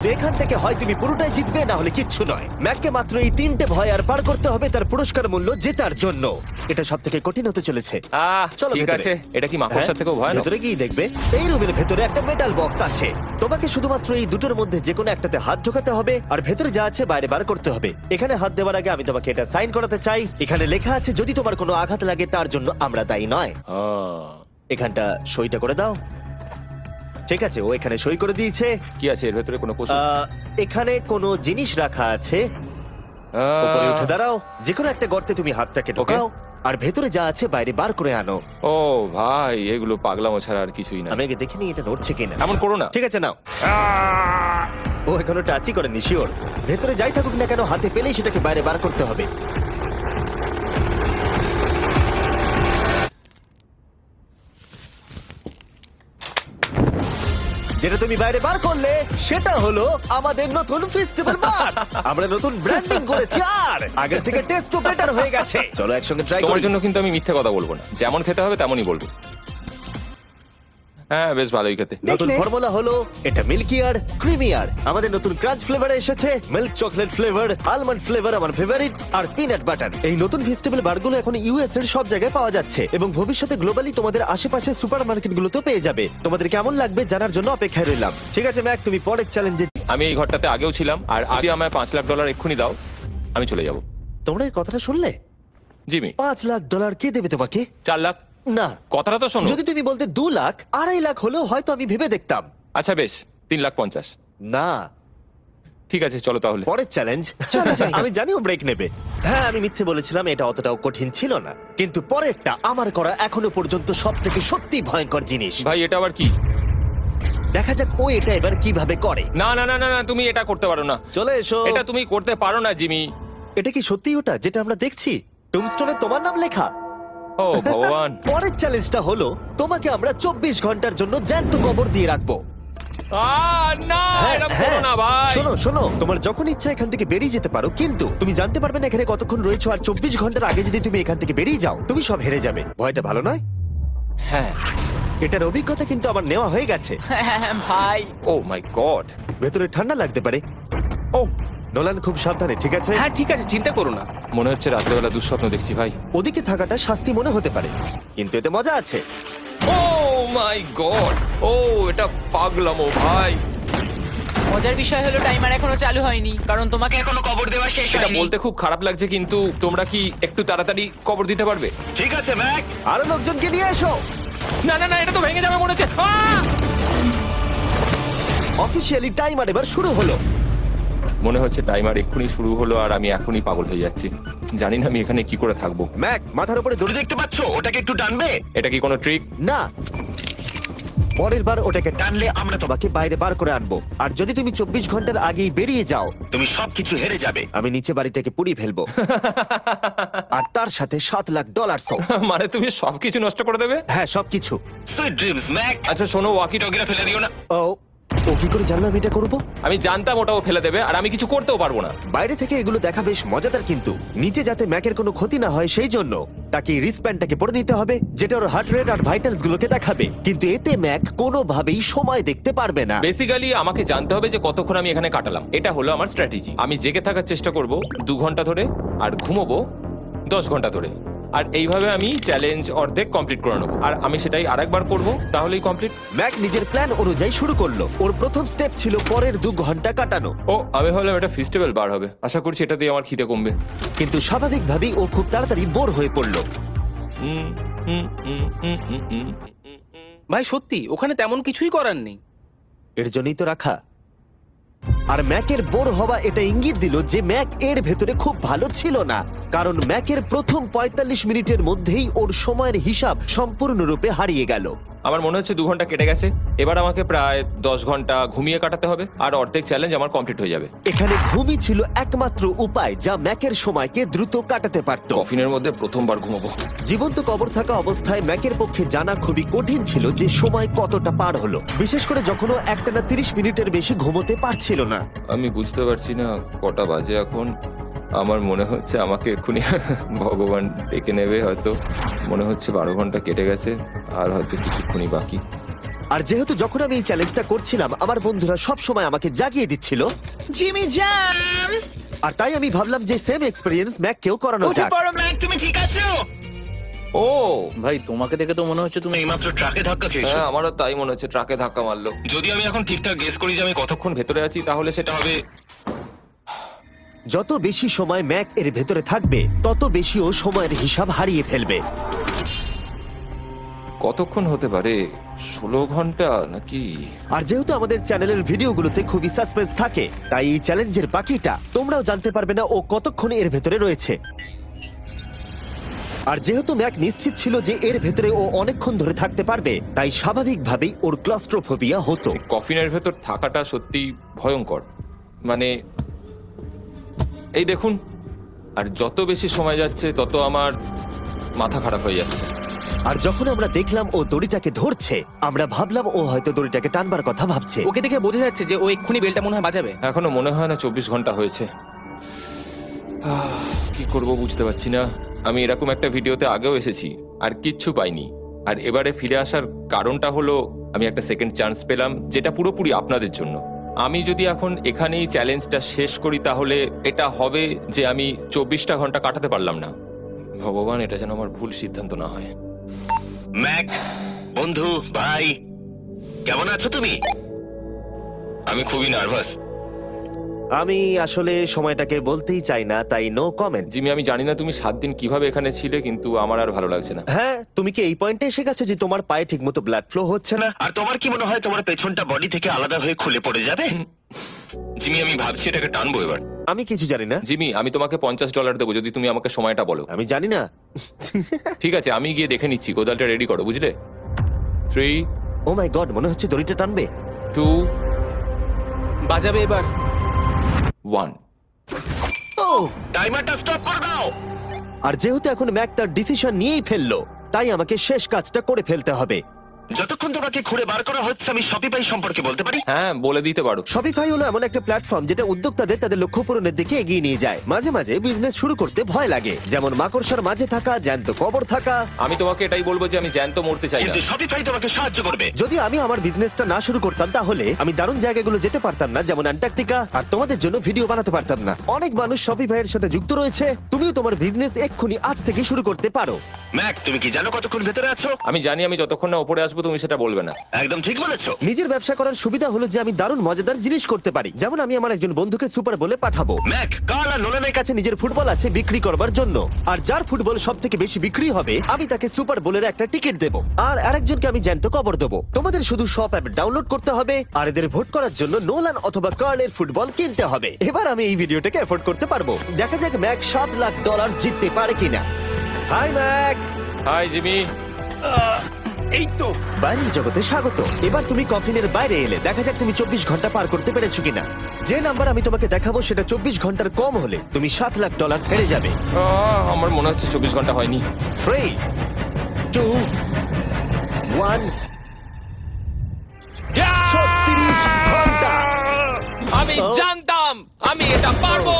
তো এখান থেকে হয় তুমি পুরোটাই জিতবে, না হলে কিচ্ছু নয়। ম্যাককে মাত্র এই 3টে ভয় আর পার করতে হবে তার পুরস্কার মূল্য জেতার জন্য। এটা সব থেকে কঠিন হতে চলেছে। চলো ঠিক ভেতরে। আছে, এটা কি মাকড়সার থেকেও ভয় না? ভেতরে গিয়ে দেখবে এই রুমের ভেতরে একটা মেটাল বক্স আছে। তোমাকে শুধুমাত্র এই দুটোর মধ্যে যে কোনো একটাতে হাত ঢোকাতে হবে, আর ভেতরে যা আছে বাইরে বার করতে হবে। এখানে হাত দেওয়ার আগে আমি তোমাকে এটা সাইন করাতে চাই। এখানে লেখা আছে যদি তোমার কোনো আঘাত লাগে তার জন্য আমরা দায়ী নয়। এখানটা সইটা করে দাও। ঠিক আছে, ও এখানে সই করে দিয়েছে। কি আছে এর ভেতরে? কোনো পশু? এখানে কোনো জিনিস রাখা আছে। উপরে উঠে দাঁড়াও, যে কোনো একটা গর্তে তুমি হাতটাকে ঢোকাও, আর ভেতরে যা আছে বাইরে বার করে আনো। ও ভাই, এগুলো পাগলামো ছাড়া আর কিছুই না। আমি আগে দেখিনি এটা নড়ছে কিনা। এমন করো না। ঠিক আছে, নাও। ও এখনো টাচই করেনি, শিওর। ভেতরে যাই থাকুক না কেন, হাতে পেলেই সেটাকে বাইরে বার করতে হবে। যেটা তুমি বাইরে বার করলে সেটা হলো আমাদের নতুন ফেস্টিভ্যাল বাস। আমরা নতুন ব্র্যান্ডিং করেছি, আর আগের থেকে টেস্টও বেটার হয়ে গেছে। চলো একসঙ্গে ট্রাই তোমার করি। জন্য কিন্তু আমি মিথ্যে কথা বলবো না, যেমন খেতে হবে তেমনই বলবো। হ্যাঁ, বেশ ভালোই খেতে। নতুন ফর্মুলা হলো এটা মিল্কিয়ার ক্রিমিয়ার। আমাদের নতুন ক্রাঞ্চ ফ্লেভারে এসেছে, milk chocolate flavour, almond flavour আমার ফেভারিট, আর পিনাট বাটার। এই নতুন ফেস্টিভ্যাল বারগুলো এখন ইউএস এর সব জায়গায় পাওয়া যাচ্ছে এবং ভবিষ্যতে গ্লোবালি তোমাদের আশেপাশে সুপারমার্কেটগুলোতেও পেয়ে যাবে। তোমাদের কেমন লাগবে জানার জন্য অপেক্ষায় রইলাম। ঠিক আছে ম্যাক, তুমি পরের চ্যালেঞ্জে। আমি এই ঘরটাতে আগেও ছিলাম, আর আজ আমায় $5 লাখ এক্ষুনি দাও, আমি চলে যাব। তোমরা এই কথাটা শুনলে? জিমি, $5 লাখ কে দেবে তোমাকে? 4 লাখ। না, কথাটা তো শোনো। যদি তুমি বলতে 2 লাখ, 2.5 লাখ হলেও হয়তো আমি ভেবে দেখতাম। আচ্ছা বেশ, 3,50,000। না, ঠিক আছে, চলো তাহলে। পরের চ্যালেঞ্জ। আমি জানি ও ব্রেক নেবে। হ্যাঁ, আমি মিথ্যে বলেছিলাম, এটা অতটাও কঠিন ছিল না। কিন্তু পরেরটা আমার করা এখনো পর্যন্ত সব থেকে সত্যি ভয়ঙ্কর জিনিস। ভাই, এটা আবার কি? দেখা যাক ও এটা এবার কিভাবে করে। না না না না না, তুমি এটা করতে পারো না। চলে এসো। এটা তুমি করতে পারো না জিমি। এটা কি সত্যি ওটা যেটা আমরা দেখছি? টুমস্টোনে তোমার নাম লেখা। ও ভগবান। পরের চ্যালেঞ্জটা হলো তোমাকে আমরা 24 ঘন্টার জন্য জ্যান্ত কবর দিয়ে রাখবো। না, এরকম করো না ভাই। শোনো শোনো, তোমার যখন ইচ্ছা এখান থেকে বেরিয়ে যেতে পারো, কিন্তু তুমি জানতে পারবে না এখানে কতক্ষণ রয়েছো। আর 24 ঘন্টার আগে যদি তুমি এখান থেকে বেরিয়ে যাও, তুমি সব হেরে যাবে। ভয়টা ভালো নয়? হ্যাঁ। এটার অভিজ্ঞতা কিন্তু আমার নেওয়া হয়ে গেছে। ভাই, ও মাই গড। ভেতরে ঠান্ডা লাগতে পারে। ও নোলান, খুব সাবধানে, ঠিক আছে? হ্যাঁ ঠিক আছে, চিন্তা করো না। মনে হচ্ছে রাত্রেবেলা দুঃস্বপ্ন দেখছি ভাই। ওদিকে থাকাটা শাস্তি মনে হতে পারে, কিন্তু এতে মজা আছে। ও মাই গড। ও এটা পাগলামো ভাই। মজার বিষয় হলো টাইমার এখনো চালু হয়নি, কারণ তোমাকে এখনো কবর দেওয়া শেষ এটা হয়নি। বলতে খুব খারাপ লাগছে, কিন্তু তোমরা কি একটু তাড়াতাড়ি কবর দিতে পারবে? ঠিক আছে ম্যাক, আরো লোকজনকে নিয়ে এসো। না না না, এটা তো ভেঙে যাবে মনে হচ্ছে। অফিসিয়ালি টাইমার এবার শুরু হলো। মনে হচ্ছে টাইমার এক্ষুনি শুরু হলো, আর আমি এখনই পাগল হয়ে যাচ্ছি। জানি না আমি এখানে কি করে থাকবো। ম্যাক, মাথার উপরে দড়ি দেখতে পাচ্ছো? ওটাকে একটু টানবে। এটা কি কোনো ট্রিক? না, পরের বার ওটাকে টানলে আমরা তোমাকে বাইরে বার করে আনবো। আর যদি তুমি 24 ঘন্টার আগেই বেরিয়ে যাও, তুমি সবকিছু হেরে যাবে। আমি নিচে বাড়িটাকে পুড়িয়ে ফেলবো। আর তার সাথে $7 লাখ। মানে তুমি সবকিছু নষ্ট করে দেবে? হ্যাঁ, সবকিছু। আচ্ছা শোনো, ওয়াকি টকিটা ফেলে দিও না। ও কি করে জানলো আমি এটা করবো? আমি জানতাম ওটাও ফেলে দেবে, আর আমি কিছু করতেও পারবো না। বাইরে থেকে এগুলো দেখা বেশ মজাদার, কিন্তু নিচে যাতে ম্যাকের কোনো ক্ষতি না হয় সেই জন্য তাকে রিস্টব্যান্ডটাকে পরে নিতে হবে, যেটা ওর হার্ট রেট আর ভাইটালস গুলোকে দেখাবে। কিন্তু এতে ম্যাক কোনোভাবেই সময় দেখতে পারবে না। বেসিক্যালি আমাকে জানতে হবে যে কতক্ষণ আমি এখানে কাটালাম। এটা হলো আমার স্ট্র্যাটেজি। আমি জেগে থাকার চেষ্টা করব 2 ঘন্টা ধরে, আর ঘুমোবো 10 ঘন্টা ধরে। আর এইভাবে আমি চ্যালেঞ্জ অর্ধেক কমপ্লিট করে নেবো, আর আমি সেটাই আরেকবার করবো, তাহলেই কমপ্লিট। ম্যাক নিজের প্ল্যান অনুযায়ী শুরু করলো। ওর প্রথম স্টেপ ছিল পরের 2 ঘন্টা কাটানো। ও, আমি ভাবলাম এটা ফেস্টিভ্যাল বার হবে। আশা করছি এটা দিয়ে আমার খিদে কমবে। কিন্তু স্বাভাবিকভাবেই ও খুব তাড়াতাড়ি বোর হয়ে পড়লো। ভাই সত্যি, ওখানে তেমন কিছুই করার নেই। এর জন্যই তো রাখা। আর ম্যাকের বোর হওয়া এটা ইঙ্গিত দিল যে ম্যাক এর ভেতরে খুব ভালো ছিল না, কারণ ম্যাকের প্রথম 45 মিনিটের মধ্যেই ওর সময়ের হিসাব সম্পূর্ণরূপে হারিয়ে গেল। আমার মনে হচ্ছে 2 ঘন্টা কেটে গেছে। এবার আমাকে প্রায় 10 ঘন্টা ঘুমিয়ে কাটাতে হবে, আর অর্ধেক চ্যালেঞ্জ আমার কমপ্লিট হয়ে যাবে। এখানে ঘুমই ছিল একমাত্র উপায় যা ম্যাকের সময়কে দ্রুত কাটাতে পারত। কফিনের মধ্যে প্রথমবার ঘুমাবো। জীবন্ত কবর থাকা অবস্থায় ম্যাকের পক্ষে জানা খুবই কঠিন ছিল যে সময় কতটা পার হলো, বিশেষ করে যখন ও একটানা 30 মিনিটের বেশি ঘুমোতে পারছিল না। আমি বুঝতে পারছি না কটা বাজে এখন। আমার মনে হচ্ছে আমাকে এক্ষুনি ভগবান ডেকে নেবে হয়তো। মনে হচ্ছে 12 ঘন্টা কেটে গেছে, আর হয়তো কিছুক্ষণই বাকি। আর যেহেতু যখন আমি এই চ্যালেঞ্জটা করছিলাম আমার বন্ধুরা সব সময় আমাকে জাগিয়ে দিচ্ছিল, জিমি জ্যাম, আর তাই আমি ভাবলাম যে সেম এক্সপেরিয়েন্স ম্যাক কেও করানো উঠে যাক। পড়ো ম্যাক, তুমি ঠিক আছো? ও ভাই তোমাকে দেখে তো মনে হচ্ছে তুমি এইমাত্র ট্রাকে ধাক্কা খেয়েছো। হ্যাঁ, আমারও তাই মনে হচ্ছে, ট্রাকে ধাক্কা মারলো। যদি আমি এখন ঠিকঠাক গেস করি যে আমি কতক্ষণ ভেতরে আছি, তাহলে সেটা হবে যত বেশি সময় ম্যাক এর ভেতরে থাকবে তত বেশি ও সময়ের হিসাব হারিয়ে ফেলবে। কতক্ষণ হতে পারে, 16 ঘন্টা নাকি? আর যেহেতু আমাদের চ্যানেলের ভিডিওগুলোতে খুবই সাসপেন্স থাকে, তাই এই চ্যালেঞ্জের বাকিটা তোমরাও জানতে পারবে না ও কতক্ষণ এর ভেতরে রয়েছে। আর যেহেতু ম্যাক নিশ্চিত ছিল যে এর ভেতরে ও অনেকক্ষণ ধরে থাকতে পারবে, তাই স্বাভাবিকভাবেই ওর ক্লস্ট্রোফোবিয়া হতো। কফিনের ভেতর থাকাটা সত্যি ভয়ঙ্কর। মানে এই দেখুন, আর যত বেশি সময় যাচ্ছে তত আমার মাথা খারাপ হয়ে যাচ্ছে। আর যখন আমরা দেখলাম ও দড়িটাকে ধরছে, আমরা ভাবলাম ও হয়তো দড়িটাকে টানবার কথা ভাবছে। ওকে দেখে বোঝা যাচ্ছে যে ও এক্ষুনি বেলটা মনে হয় বাজাবে। এখনো মনে হয় না 24 ঘন্টা হয়েছে। কি করব বুঝতে পারছি না। আমি এরকম একটা ভিডিওতে আগেও এসেছি আর কিচ্ছু পাইনি, আর এবারে ফিরে আসার কারণটা হলো আমি একটা সেকেন্ড চান্স পেলাম, যেটা পুরোপুরি আপনাদের জন্য। আমি যদি এখন এখানেই চ্যালেঞ্জটা শেষ করি তাহলে এটা হবে যে আমি 24টা ঘন্টা কাটাতে পারলাম না। ভগবান, এটা যেন আমার ভুল সিদ্ধান্ত না হয়। ম্যাক, বন্ধু, ভাই, কেমন আছো তুমি? আমি খুবই নার্ভাস। আমি আসলে সময়টাকে বলতেই চাই না, তাই নো কমেন্ট। জিমি, আমি জানি না তুমি 7 দিন কিভাবে এখানে ছিলে, কিন্তু আমার আর ভালো লাগছে না। হ্যাঁ, তুমি কি এই পয়েন্টে এসে গেছো যে তোমার পায়ে ঠিকমতো ব্লাড ফ্লো হচ্ছে না? আর তোমার কি মনে হয় তোমার পেছনটা বডি থেকে আলাদা হয়ে খুলে পড়ে যাবে? জিমি, আমি ভাবছি এটাকে টানবো এবার। আমি কিছু জানি না। জিমি, আমি তোমাকে $50 দেবো যদি তুমি আমাকে সময়টা বলো। আমি জানি না। ঠিক আছে, আমি গিয়ে দেখে নিচ্ছি। কোদালটা রেডি করো, বুঝলে? 3, ও মাই গড, মনে হচ্ছে দড়িটা টানবে। 2, বাজাবে এবার। 1। ও! টাইমারটা স্টপ করে দাও। আর যেহেতু এখন ম্যাক তার ডিসিশন নিয়েই ফেললো, তাই আমাকে শেষ কাজটা করে ফেলতে হবে। যতক্ষণ তোমাকে খুঁড়ে বার করা হচ্ছে আমি শপিফাই সম্পর্কে বলতে পারি। হ্যাঁ, বলে দিতে পারো। শপিফাই হলো এমন একটা প্ল্যাটফর্ম যেটা উদ্যোক্তাদের তাদের লক্ষ্য পূরণের দিকে এগিয়ে নিয়ে যায়। মাঝে মাঝে বিজনেস শুরু করতে ভয় লাগে, যেমন মাকড়সার মাঝে থাকা, জ্যান্ত কবর থাকা। আমি তোমাকে এটাই বলবো যে আমি জ্যান্ত মরতে চাই না। কিন্তু শপিফাই তোমাকে সাহায্য করবে। যদি আমি আমার বিজনেসটা না শুরু করতাম তাহলে আমি দারুণ জায়গাগুলো যেতে পারতাম না, যেমন অ্যান্টার্কটিকা, আর তোমাদের জন্য ভিডিও বানাতে পারতাম না। অনেক মানুষ শপিফাইয়ের সাথে যুক্ত রয়েছে। তুমিও তোমার বিজনেস এক্ষুনি আজ থেকে শুরু করতে পারো। ম্যাক, তুমি কি জানো কতক্ষণ ভেতরে আছো? আমি জানি, আমি যতক্ষণ না উপরে আসবো তুমি সেটা বলবে না। একদম ঠিক বলেছো। নিজের ব্যবসা করার সুবিধা হলো যে আমি দারুণ মজাদার জিনিস করতে পারি, যেমন আমি আমার একজন বন্ধুকে সুপার বলে পাঠাবো। ম্যাক, কার্ল আর নোলানের কাছে নিজের ফুটবল আছে বিক্রি করবার জন্য, আর যার ফুটবল সব থেকে বেশি বিক্রি হবে আমি তাকে সুপার বোলের একটা টিকিট দেবো, আর আরেকজনকে আমি জ্যান্ত কবর দেবো। তোমাদের শুধু শপ অ্যাপ ডাউনলোড করতে হবে আর এদের ভোট করার জন্য নোলান অথবা কার্লের ফুটবল কিনতে হবে। এবার আমি এই ভিডিওটাকে এফোর্ড করতে পারবো। দেখা যাক ম্যাক $7 লাখ জিততে পারে কিনা। Hi Mac. Hi Jimmy. এই তো বাইরের জগতে স্বাগত। এবার তুমি কফিনের বাইরে এলে, দেখা যাক তুমি 24 ঘন্টা পার করতে পেরেছো কিনা। যে নাম্বার আমি তোমাকে দেখাবো সেটা 24 ঘন্টার কম হলে তুমি $7 লাখ হেরে যাবে। আমার মনে হচ্ছে 24 ঘন্টা হয়নি। 3, 2, 1। 36 ঘন্টা। আমি জানতাম আমি এটা পারবো।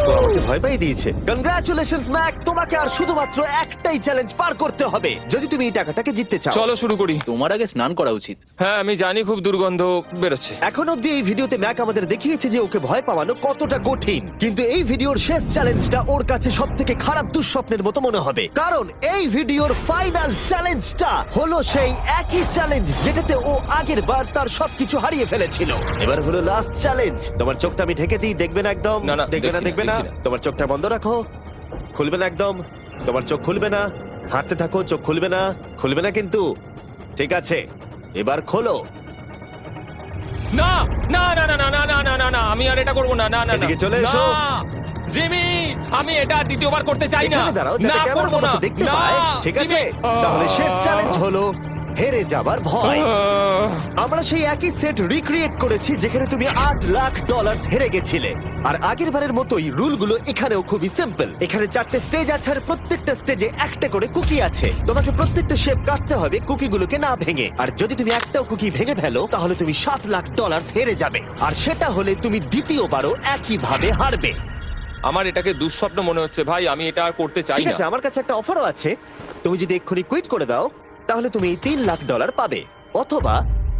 তো আমাকে ভয় পাই দিয়েছে। কনগ্রাচুলেশনস ম্যাক, তোমাকে আর শুধুমাত্র একটাই চ্যালেঞ্জ পার করতে হবে যদি তুমি এই টাকাটাকে জিততে চাও। চলো শুরু করি। তোমার আগে স্নান করা উচিত। হ্যাঁ, আমি জানি খুব দুর্গন্ধ বেরোচ্ছে। এখন অব্দি এই ভিডিওতে ম্যাক আমাদের দেখিয়েছে যে ওকে ভয় পাওয়ানো কতটা কঠিন, কিন্তু এই ভিডিওর শেষ চ্যালেঞ্জটা ওর কাছে সবথেকে খারাপ দুঃস্বপ্নের মতো মনে হবে, কারণ এই ভিডিওর ফাইনাল চ্যালেঞ্জটা হলো সেই একই চ্যালেঞ্জ যেটাতে ও আগের বার তার সবকিছু হারিয়ে ফেলেছিল। এবার হলো লাস্ট চ্যালেঞ্জ। তোমার চোখটা আমি ঢেকে দিই, দেখবে না একদম? না, না, দেখবে না, দেখছি না, দেখবে না। দেখছি না। তোমার চোখটা বন্ধ রাখো, খুলবে না একদম। তোমার চোখ খুলবে না, হাঁটতে থাকো, চোখ খুলবে না, খুলবে না কিন্তু। ঠিক আছে, এবার খোলো। না না না না না না না না না না, আমি আর এটা করবো না। না না না এদিকে চলে এসো। না, জিমি, আমি এটা আর দ্বিতীয়বার করতে চাই না। এখানে দাঁড়াও, যাতে না, ক্যামেরা করবো না। তোমাকে দেখতে না, পায়। ঠিক আছে, জিমি। তাহলে শেষ চ্যালেঞ্জ হলো হেরে যাবার ভয়। আহ, আমরা সেই একই সেট রিক্রিয়েট করেছি যেখানে তুমি $8 লাখ হেরে গেছিলে। আর আগের বারের মতোই রুলগুলো এখানেও খুবই সিম্পল। এখানে 4টে স্টেজ আছে আর প্রত্যেকটা স্টেজে একটা করে কুকি আছে। তোমাকে প্রত্যেকটা শেপ কাটতে হবে কুকিগুলোকে না ভেঙে, আর যদি তুমি একটাও কুকি ভেঙে ফেলো তাহলে তুমি $7 লাখ হেরে যাবে, আর সেটা হলে তুমি দ্বিতীয়বারও একই ভাবে হারবে। আমার এটাকে দুঃস্বপ্ন মনে হচ্ছে ভাই, আমি এটা আর করতে চাই ঠিক না। আছে, আমার কাছে একটা অফারও আছে। তুমি যদি এক্ষুনি কুইট করে দাও তাহলে তুমি এই $3 লাখ পাবে, অথবা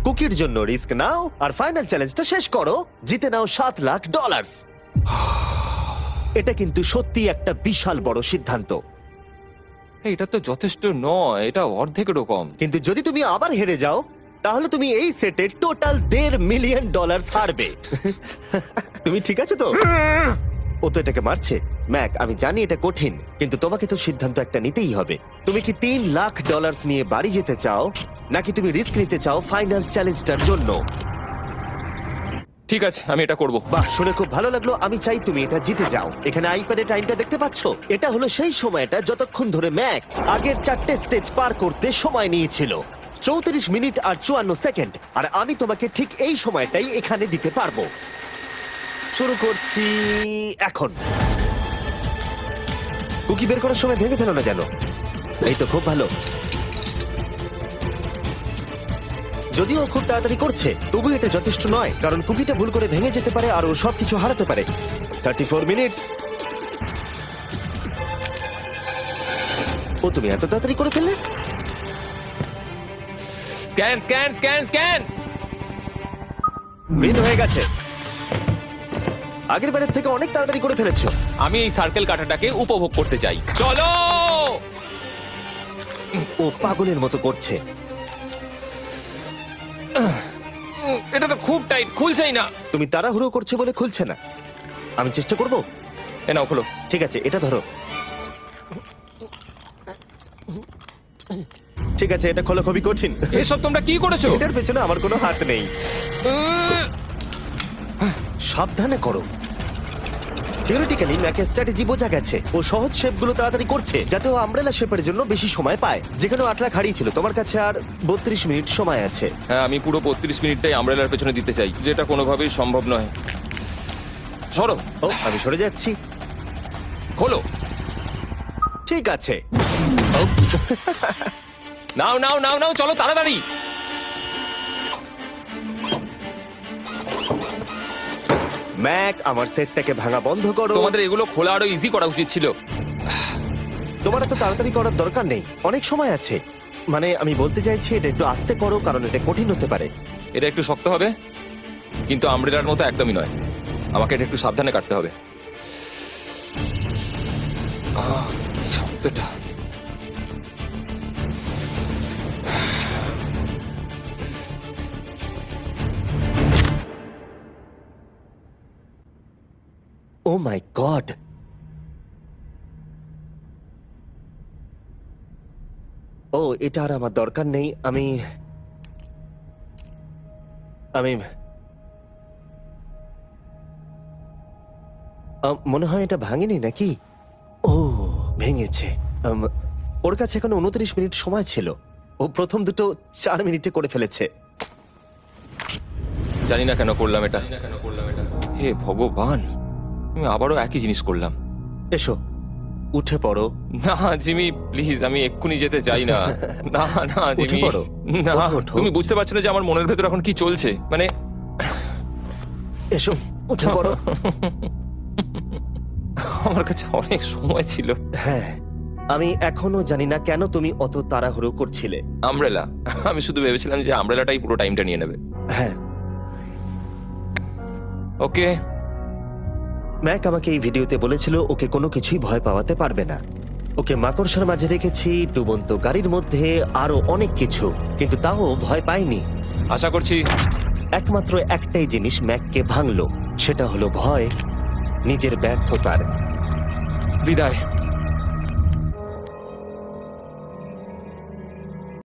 কুকির জন্য রিস্ক নাও আর ফাইনাল চ্যালেঞ্জটা শেষ করো, জিতে নাও $7 লাখ। এটা কিন্তু সত্যি একটা বিশাল বড় সিদ্ধান্ত, এটা তো যথেষ্ট নয়, এটা অর্ধেকেরও কম। কিন্তু যদি তুমি আবার হেরে যাও তাহলে তুমি এই সেটে টোটাল $1.5 মিলিয়ন হারবে। তুমি ঠিক আছো তো? ও তো এটাকে মারছে। ম্যাক, আমি জানি এটা কঠিন, কিন্তু তোমাকে তো সিদ্ধান্ত একটা নিতেই হবে। তুমি কি $3 লাখ নিয়ে বাড়ি যেতে চাও, নাকি তুমি রিস্ক নিতে চাও ফাইনাল চ্যালেঞ্জটার জন্য? ঠিক আছে, আমি এটা করব। বাহ, শুনে খুব ভালো লাগলো। আমি চাই তুমি এটা জিতে যাও। এখানে আইপ্যাডে টাইমটা দেখতে পাচ্ছো? এটা হলো সেই সময়টা যতক্ষণ ধরে ম্যাক আগের 4টে স্টেজ পার করতে সময় নিয়েছিল, 34 মিনিট আর 54 সেকেন্ড। আর আমি তোমাকে ঠিক এই সময়টাই এখানে দিতে পারবো। শুরু করছি এখন। কুকি বের করার সময় ভেঙে ফেলো না যেন। এই তো খুব ভালো। যদিও ও খুব তাড়াতাড়ি করছে, তবু এটা যথেষ্ট নয়, কারণ কুকিটা ভুল করে ভেঙে যেতে পারে আর ও সবকিছু হারাতে পারে। 34 মিনিটস। ও, তুমি এত তাড়াতাড়ি করে ফেললে? Scan scan scan scan. Green হয়ে গেছে। আগের বারের থেকে অনেক তাড়াতাড়ি করে ফেলেছো। আমি এই সার্কেল কাটাটাকে উপভোগ করতে চাই। চলো। ও পাগলের মতো করছে। এটা তো খুব টাইট, খুলছেই না। তুমি তাড়াহুড়ো করছে বলে খুলছে না। আমি চেষ্টা করব। এ নাও, খোলো। ঠিক আছে, এটা ধরো। ঠিক আছে, এটা খোলা খুবই কঠিন। এসব তোমরা কি করেছো? এটার পেছনে আমার কোনো হাত নেই। সাবধানে করো। থিওরিটিক্যালি ম্যাকের স্ট্র্যাটেজি বোঝা গেছে। ও সহজ শেপগুলো তাড়াতাড়ি করছে যাতে ও আমব্রেলা শেপের জন্য বেশি সময় পায়। যেখানে 8 লাখ হারিয়েছিল, তোমার কাছে আর 32 মিনিট সময় আছে। হ্যাঁ, আমি পুরো 32 মিনিটটাই আমব্রেলার পেছনে দিতে চাই, যেটা কোনোভাবেই সম্ভব নয়। সরো। ও, আমি সরে যাচ্ছি। খোলো। ঠিক আছে। নাও নাও নাও নাও, চলো তাড়াতাড়ি। ম্যাক, আমার সেটটাকে ভাঙা বন্ধ করো। তোমাদের এগুলো খোলা আরো ইজি করা উচিত ছিল। তোমার এত তাড়াতাড়ি করার দরকার নেই, অনেক সময় আছে। মানে আমি বলতে চাইছি এটা একটু আস্তে করো, কারণ এটা কঠিন হতে পারে। এটা একটু শক্ত হবে, কিন্তু আমব্রেলার মতো একদমই নয়। আমাকে এটা একটু সাবধানে কাটতে হবে। কি শক্তটা। ও মাই গড। ও, এটা আর আমার দরকার নেই। আমি মনে হয় এটা ভাঙেনি নাকি? ও, ভেঙেছে। ওর কাছে এখন 29 মিনিট সময় ছিল। ও প্রথম দুটো 4 মিনিটে করে ফেলেছে। জানি না কেন করলাম এটা। হে ভগবান, আমি আবারও একই জিনিস করলাম। এসো, উঠে পড়ো। না জিমি, প্লিজ, আমি এক্ষুনি যেতে চাই না। না না উঠে জিমি, পড়ো। না। ওঠো। তুমি বুঝতে পারছো না যে আমার মনের ভেতর এখন কি চলছে? মানে এসো, উঠে পড়ো। আমার কাছে অনেক সময় ছিল। হ্যাঁ, আমি এখনো জানি না কেন তুমি অত তাড়াহুড়ো করছিলে। আমব্রেলা, আমি শুধু ভেবেছিলাম যে আমব্রেলাটাই পুরো টাইমটা নিয়ে নেবে। হ্যাঁ, ওকে। ম্যাক আমাকে এই ভিডিওতে বলেছিল ওকে কোনো কিছুই ভয় পাওয়াতে পারবে না। ওকে মাকড়সার মাঝে রেখেছি, ডুবন্ত গাড়ির মধ্যে, আরো অনেক কিছু, কিন্তু তাও ভয় পায়নি। আশা করছি একমাত্র একটাই জিনিস ম্যাককে ভাঙলো, সেটা হলো ভয়, নিজের ব্যর্থতার। বিদায়।